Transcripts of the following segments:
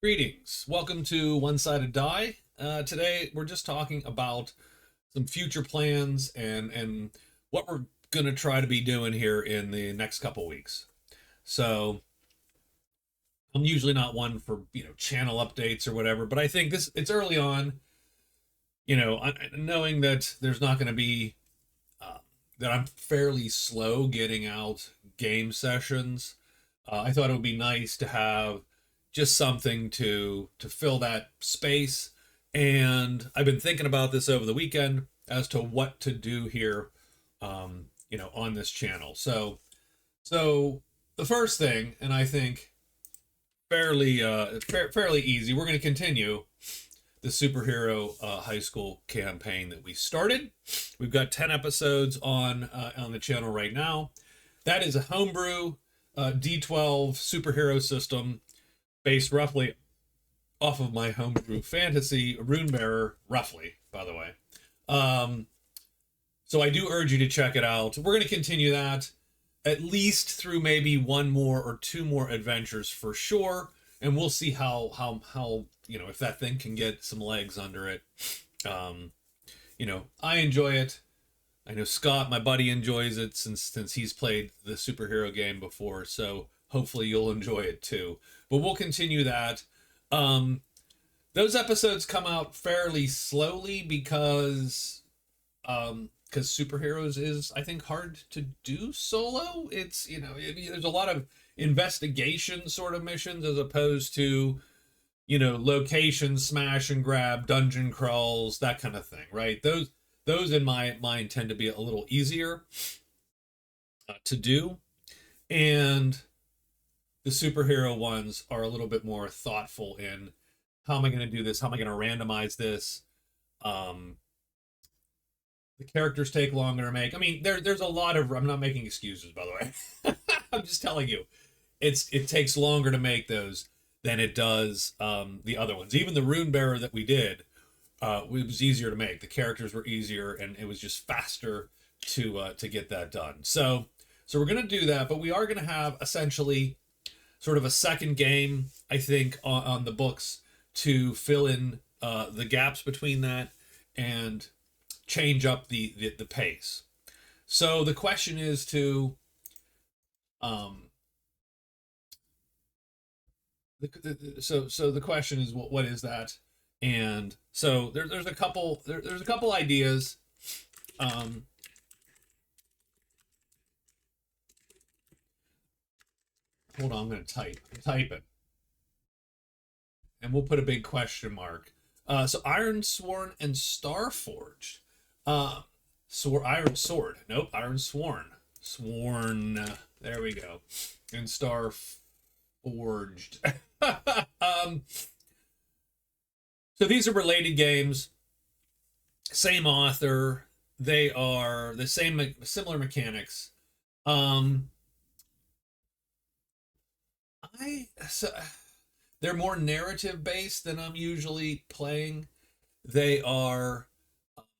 Greetings. Welcome to One Sided Die. Today we're just talking about some future plans and what we're gonna try to be doing here in the next couple weeks. So I'm usually not one for channel updates or whatever, but I think it's early on. Knowing that there's not going to be that I'm fairly slow getting out game sessions. I thought it would be nice to have just something to fill that space. And I've been thinking about this over the weekend as to what to do here, on this channel. So the first thing, and I think fairly easy, we're going to continue the superhero high school campaign that we started. We've got 10 episodes on the channel right now. That is a homebrew D12 superhero system based roughly off of my homebrew fantasy rune bearer, roughly, by the way. So I do urge you to check it out. We're going to continue that at least through maybe one more or two more adventures for sure, and we'll see how if that thing can get some legs under it. I enjoy it. I know Scott, my buddy, enjoys it since he's played the superhero game before, so hopefully you'll enjoy it too. But we'll continue that. Those episodes come out fairly slowly because superheroes is, I think, hard to do solo. It's there's a lot of investigation sort of missions as opposed to location smash and grab, dungeon crawls, that kind of thing, right? Those in my mind tend to be a little easier to do, and the superhero ones are a little bit more thoughtful in how am I going to do this? How am I going to randomize this? The characters take longer to make. I mean, there's a lot of. I'm not making excuses, by the way. I'm just telling you, it takes longer to make those than it does the other ones. Even the rune bearer that we did, it was easier to make. The characters were easier, and it was just faster to get that done. So we're gonna do that, but we are gonna have essentially sort of a second game, I think, on the books to fill in the gaps between that and change up the pace. So the question is to so the question is what is that? And so there's a couple there's a couple ideas. Hold on, I'm going to type it, and we'll put a big question mark. So Iron Sworn and Starforged. Iron Sword. Nope, Iron Sworn. Sworn. There we go. And Star Forged. So these are related games. Same author. They are the similar mechanics. So they're more narrative based than I'm usually playing. They are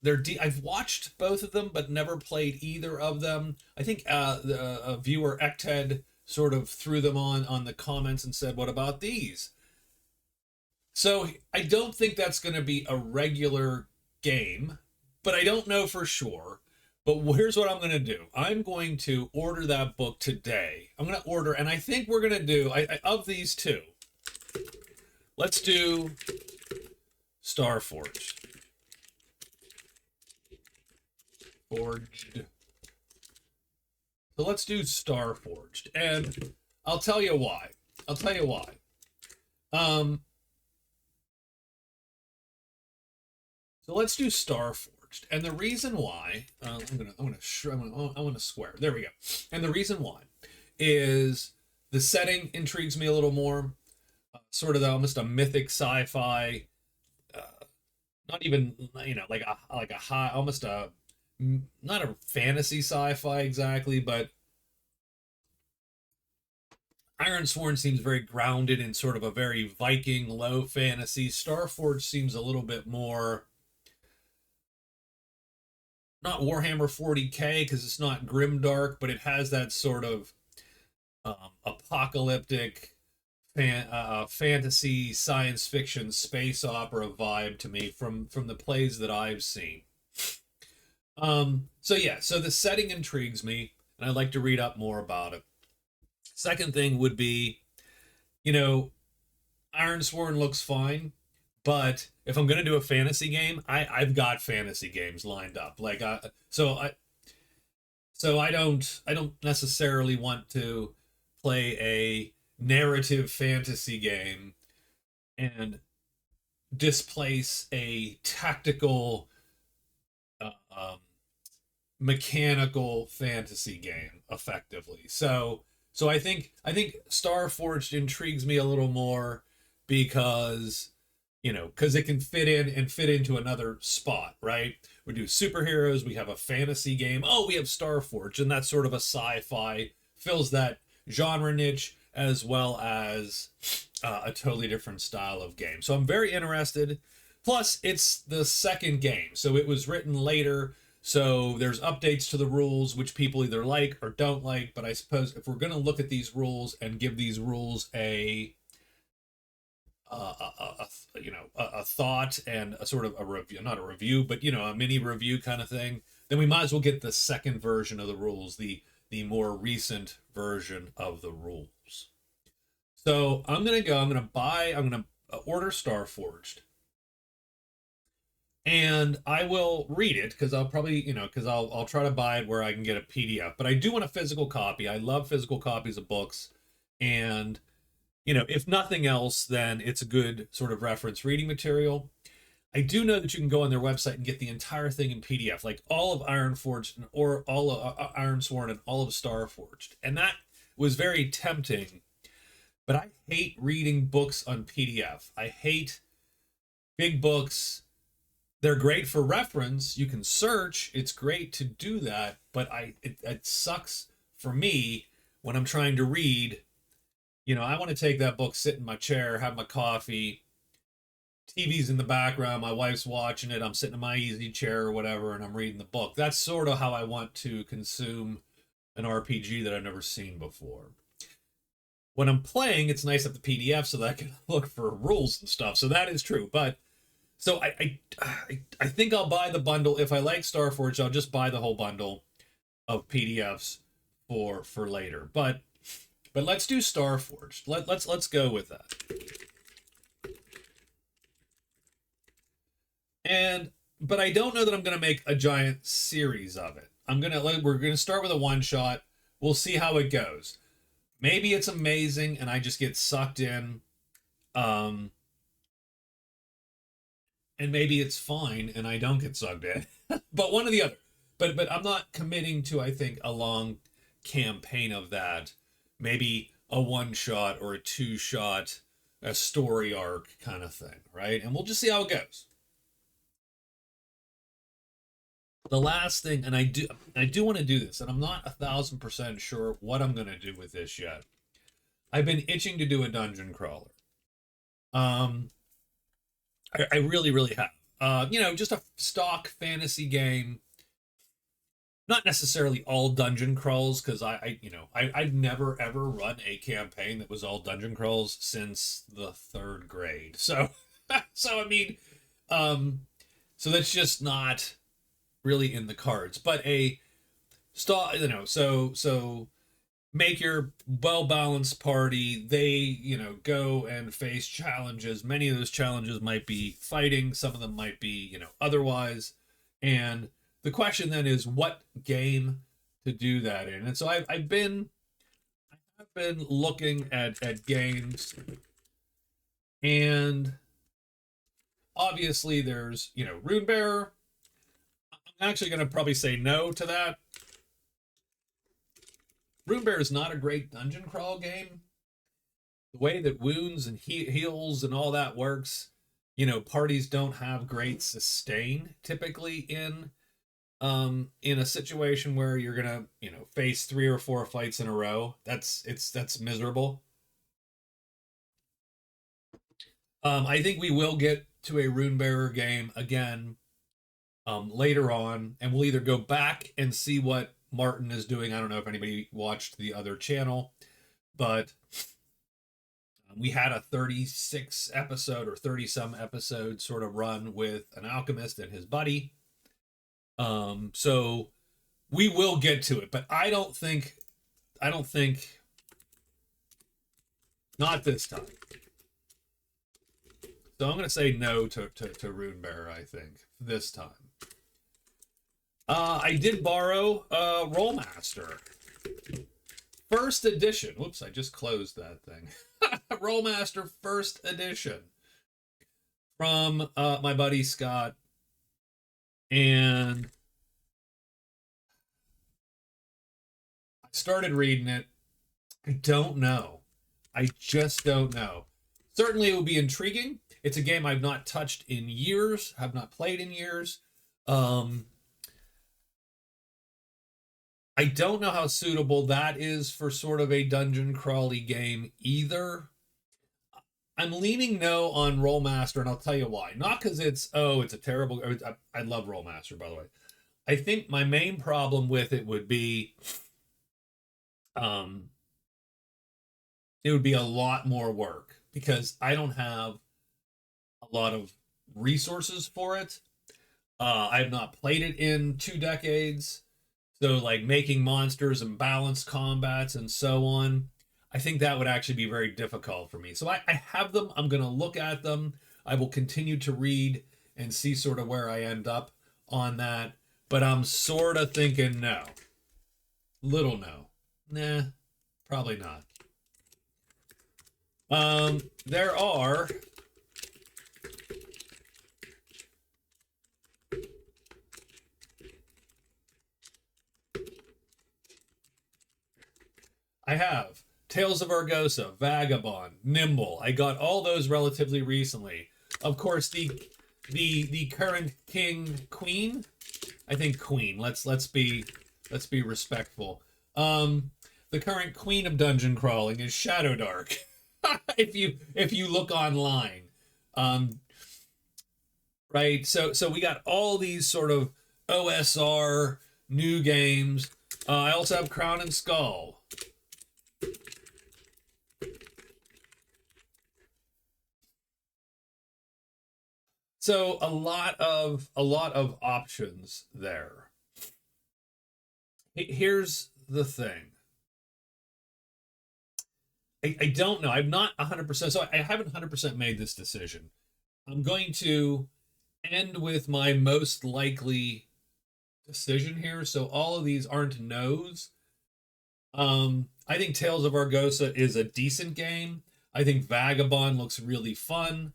I've watched both of them, but never played either of them. I think the viewer Ekted sort of threw them on the comments and said, "What about these?" So I don't think that's going to be a regular game, but I don't know for sure. But here's what I'm going to do. I'm going to order that book today. I'm going to order, and I think we're going to do of these two. Let's do Starforged. Forged. So let's do Starforged, and I'll tell you why. So let's do Starforged, and the reason why I'm gonna square. There we go. And the reason why is the setting intrigues me a little more. Sort of almost a mythic sci-fi, not even like a high, almost a not a fantasy sci-fi exactly, but Iron Sworn seems very grounded in sort of a very Viking low fantasy. Starforged seems a little bit more not Warhammer 40K because it's not grimdark, but it has that sort of apocalyptic fantasy, science fiction, space opera vibe to me from the plays that I've seen. So yeah, so the setting intrigues me, and I'd like to read up more about it. Second thing would be, you know, Ironsworn looks fine, but if I'm gonna do a fantasy game, I've got fantasy games lined up. So I don't necessarily want to play a narrative fantasy game and displace a tactical um, mechanical fantasy game effectively. So I think Starforged intrigues me a little more because because it can fit in and fit into another spot, right? We do superheroes, we have a fantasy game. Oh, we have Starforged, and that's sort of a sci-fi, fills that genre niche as well as a totally different style of game. So I'm very interested. Plus, it's the second game, so it was written later. So there's updates to the rules, which people either like or don't like. But I suppose if we're going to look at these rules and give these rules a thought and a sort of a review, not a review, but a mini review kind of thing, then we might as well get the second version of the rules, the more recent version of the rules. So I'm gonna order Starforged, and I will read it because I'll probably, because I'll try to buy it where I can get a PDF. But I do want a physical copy. I love physical copies of books, and if nothing else, then it's a good sort of reference reading material. I do know that you can go on their website and get the entire thing in PDF, like all of Ironforged or all of Ironsworn and all of Starforged, and that was very tempting. But I hate reading books on PDF. I hate big books. They're great for reference. You can search. It's great to do that, but it sucks for me when I'm trying to read. I want to take that book, sit in my chair, have my coffee, TV's in the background, my wife's watching it, I'm sitting in my easy chair or whatever, and I'm reading the book. That's sort of how I want to consume an RPG that I've never seen before. When I'm playing, it's nice to have the PDF so that I can look for rules and stuff. So that is true. But so I think I'll buy the bundle. If I like Starforge, I'll just buy the whole bundle of PDFs for later. But let's do Starforged. Let's go with that. But I don't know that I'm gonna make a giant series of it. We're gonna start with a one shot. We'll see how it goes. Maybe it's amazing and I just get sucked in. Um, and maybe it's fine and I don't get sucked in. But one or the other. But I'm not committing to, I think, a long campaign of that. Maybe a one shot or a two shot, a story arc kind of thing, right? And we'll just see how it goes. The last thing, and I do want to do this, and I'm not 1,000% sure what I'm gonna do with this yet. I've been itching to do a dungeon crawler. Um, I really, really have. Just a stock fantasy game. Not necessarily all dungeon crawls, because I've never ever run a campaign that was all dungeon crawls since the third grade. So, so I mean, um, so that's just not really in the cards. But a stock, so make your well balanced party. They, go and face challenges. Many of those challenges might be fighting, some of them might be, otherwise. And the question then is what game to do that in. And so I've been looking at games, and obviously there's, Runebearer. I'm actually going to probably say no to that. Runebearer is not a great dungeon crawl game. The way that wounds and heals and all that works, parties don't have great sustain typically in a situation where you're gonna, face 3 or 4 fights in a row. That's miserable. I think we will get to a Runebearer game again later on, and we'll either go back and see what Martin is doing. I don't know if anybody watched the other channel, but We had a 36 episode or 30 some episode sort of run with an alchemist and his buddy. So we will get to it, but I don't think not this time. So I'm going to say no to Runebearer, I think, this time. I did borrow Rollmaster. First edition. Whoops, I just closed that thing. Rollmaster first edition from my buddy Scott. And I started reading it. I don't know. I just don't know. Certainly it will be intriguing. It's a game I've not touched in years, have not played in years. I don't know how suitable that is for sort of a dungeon crawly game either. I'm leaning no on Rollmaster, and I'll tell you why. Not because it's a terrible. I love Rollmaster, by the way. I think my main problem with it would be, um, it would be a lot more work because I don't have a lot of resources for it. I have not played it in 2 decades. So, like making monsters and balanced combats and so on, I think that would actually be very difficult for me. So, I have them. I'm going to look at them. I will continue to read and see sort of where I end up on that. But I'm sort of thinking no. Little no. Nah, probably not. There are I have Tales of Argosa, Vagabond, Nimble. I got all those relatively recently. Of course, the current king, queen. I think queen. Let's be respectful. The current queen of dungeon crawling is Shadow Dark. if you look online, um, right. So we got all these sort of OSR new games. I also have Crown and Skull. So a lot of options there. Here's the thing. I don't know. I'm not 100%. So I haven't 100% made this decision. I'm going to end with my most likely decision here. So all of these aren't no's. I think Tales of Argosa is a decent game. I think Vagabond looks really fun.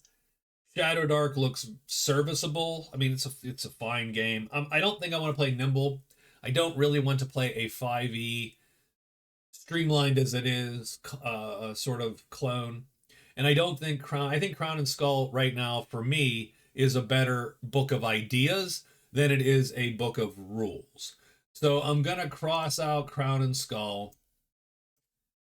Shadow Dark looks serviceable. I mean, it's a fine game. I don't think I want to play Nimble. I don't really want to play a 5e streamlined as it is, a sort of clone. And I don't think Crown. I think Crown and Skull right now for me is a better book of ideas than it is a book of rules. So I'm gonna cross out Crown and Skull.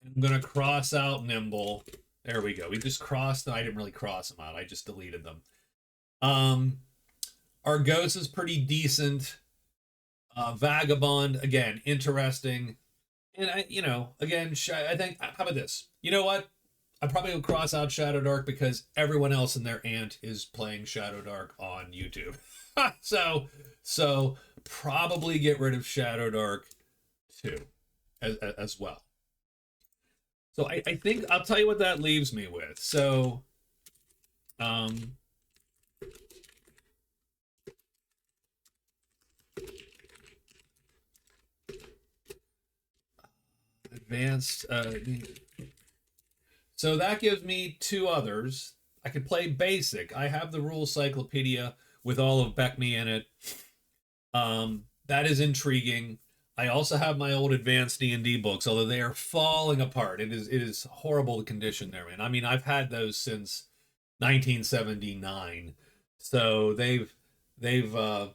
I'm gonna cross out Nimble. There we go. We just crossed. I didn't really cross them out. I just deleted them. Um, Argos is pretty decent. Vagabond again, interesting. And again, I think. How about this? You know what? I probably will cross out Shadow Dark because everyone else and their aunt is playing Shadow Dark on YouTube. so probably get rid of Shadow Dark too, as well. So I think I'll tell you what that leaves me with. So, um, advanced. So that gives me two others. I could play basic. I have the Rules Cyclopedia with all of Beckme in it. That is intriguing. I also have my old advanced D&D books, although they are falling apart. It is horrible condition there, man. I mean, I've had those since 1979. So they've are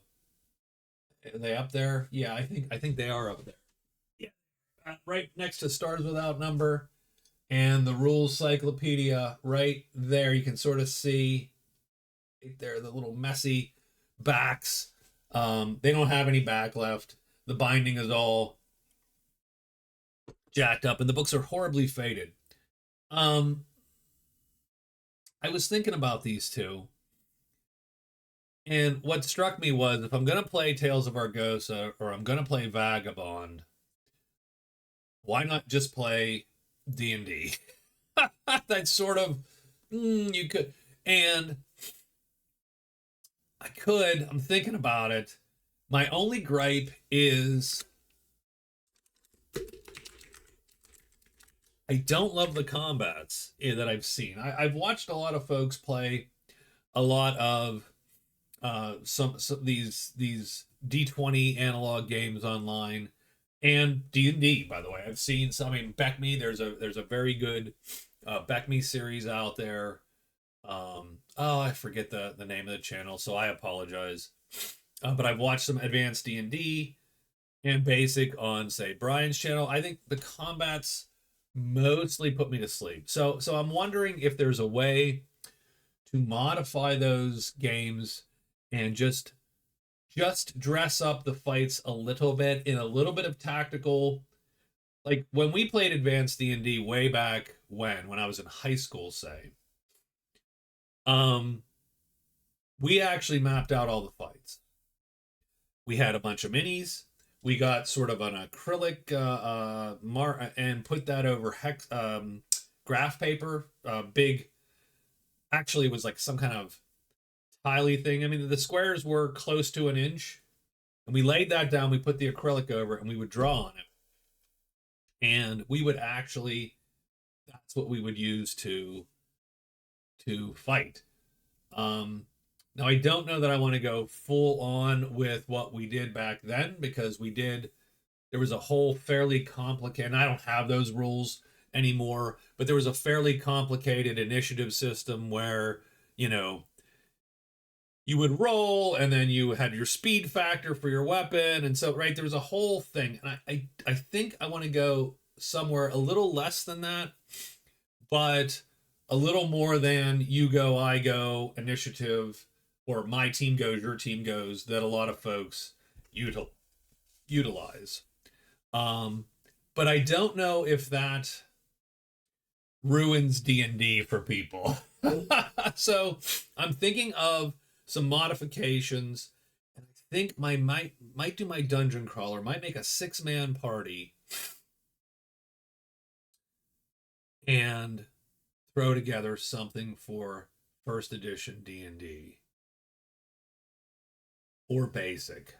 they up there? Yeah, I think they are up there. Yeah. Right next to Stars Without Number and the Rules Cyclopedia right there. You can sort of see right there the little messy backs. They don't have any back left. The binding is all jacked up, and the books are horribly faded. Um, I was thinking about these two, and what struck me was if I'm gonna play Tales of Argosa or I'm gonna play Vagabond, why not just play D&D? That's sort of you could, and I could. I'm thinking about it. My only gripe is I don't love the combats that I've seen. I've watched a lot of folks play a lot of some these D20 analog games online and D&D. By the way, I've seen some. I mean, Beckme. There's a very good Beckme series out there. Oh, I forget the name of the channel, so I apologize. But I've watched some advanced D&D and basic on, say, Brian's channel. I think the combats mostly put me to sleep. So I'm wondering if there's a way to modify those games and just dress up the fights a little bit in a little bit of tactical. Like when we played advanced D&D way back when I was in high school, say, um we actually mapped out all the fights. We had a bunch of minis. We got sort of an acrylic and put that over hex graph paper. Big, actually, it was like some kind of tiley thing. I mean, the squares were close to an inch, and we laid that down. We put the acrylic over it, and we would draw on it, and we would actually. That's what we would use to fight. Now, I don't know that I want to go full on with what we did back then because there was a whole fairly complicated, I don't have those rules anymore, but there was a fairly complicated initiative system where, you know, you would roll and then you had your speed factor for your weapon. And so, right, there was a whole thing. And I think I want to go somewhere a little less than that, but a little more than you go, I go initiative, or my team goes, your team goes, that a lot of folks utilize. But I don't know if that ruins D&D for people. So I'm thinking of some modifications, and I think might do my dungeon crawler, might make a 6-man party and throw together something for first edition D&D or basic,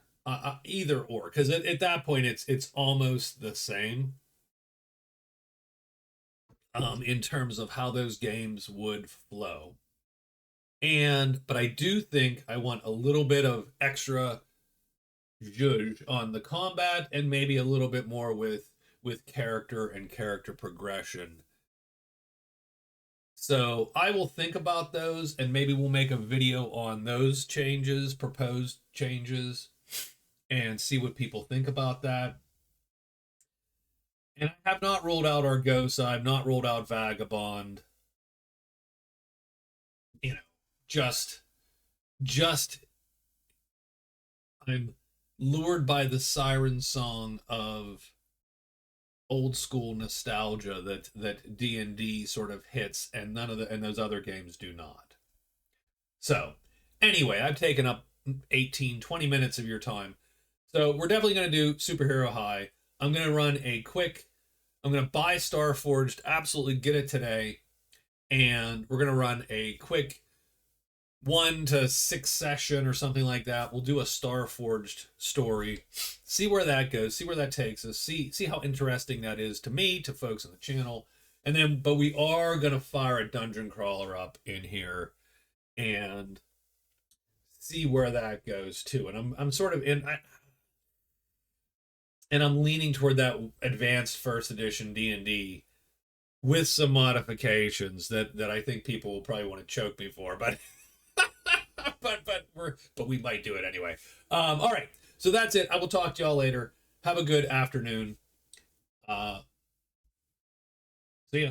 either or, because at that point it's almost the same in terms of how those games would flow. But I do think I want a little bit of extra zhuzh on the combat and maybe a little bit more with character and character progression. So I will think about those and maybe we'll make a video on those changes, proposed changes, and see what people think about that. And I have not ruled out Argosa. I've not ruled out Vagabond. You know, just I'm lured by the siren song of old school nostalgia that D&D sort of hits, and those other games do not. So anyway, I've taken up 18-20 minutes of your time, so we're definitely going to do Superhero High. I'm going to buy Starforged, absolutely get it today, and we're going to run a quick 1 to 6 session or something like that. We'll do a Starforged story, see where that goes, see where that takes us, see how interesting that is to me, to folks on the channel, and then, but we are gonna fire a dungeon crawler up in here and see where that goes too. And I'm sort of and I'm leaning toward that advanced first edition D&D with some modifications that I think people will probably want to choke me for, but. but we might do it anyway. All right, so that's it. I will talk to y'all later. Have a good afternoon. See ya.